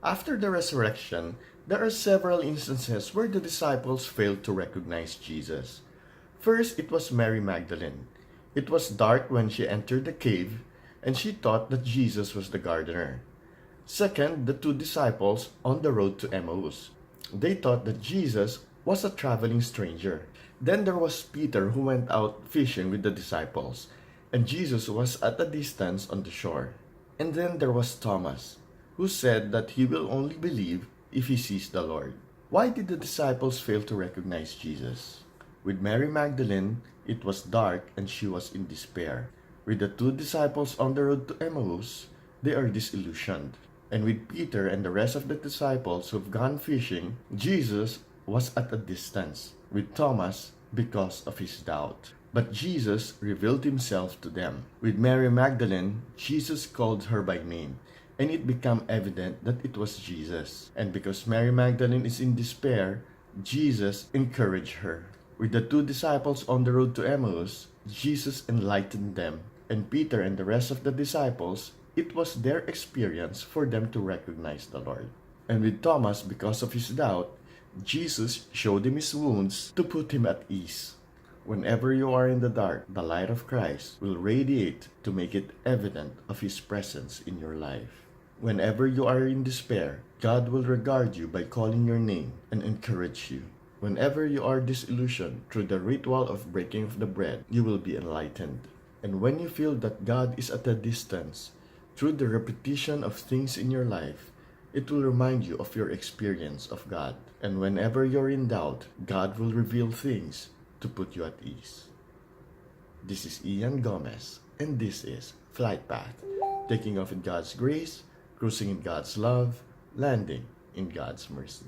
After the resurrection, there are several instances where the disciples failed to recognize Jesus. First, it was Mary Magdalene. It was dark when she entered the cave, and she thought that Jesus was the gardener. Second, the two disciples on the road to Emmaus. They thought that Jesus was a traveling stranger. Then there was Peter who went out fishing with the disciples, and Jesus was at a distance on the shore. And then there was Thomas, who said that he will only believe if he sees the Lord. Why did the disciples fail to recognize Jesus? With Mary Magdalene, it was dark and she was in despair. With the two disciples on the road to Emmaus, they are disillusioned. And with Peter and the rest of the disciples who've gone fishing, Jesus was at a distance with Thomas because of his doubt. But Jesus revealed himself to them. With Mary Magdalene, Jesus called her by name, and it became evident that it was Jesus. And because Mary Magdalene is in despair, Jesus encouraged her. With the two disciples on the road to Emmaus, Jesus enlightened them, and Peter and the rest of the disciples, it was their experience for them to recognize the Lord. And with Thomas, because of his doubt, Jesus showed him his wounds to put him at ease. Whenever you are in the dark, the light of Christ will radiate to make it evident of His presence in your life. Whenever you are in despair, God will regard you by calling your name and encourage you. Whenever you are disillusioned through the ritual of breaking of the bread, you will be enlightened. And when you feel that God is at a distance, through the repetition of things in your life, it will remind you of your experience of God. And whenever you're in doubt, God will reveal things to put you at ease. This is Ian Gomez, and this is Flight Path, taking off in God's grace, cruising in God's love, landing in God's mercy.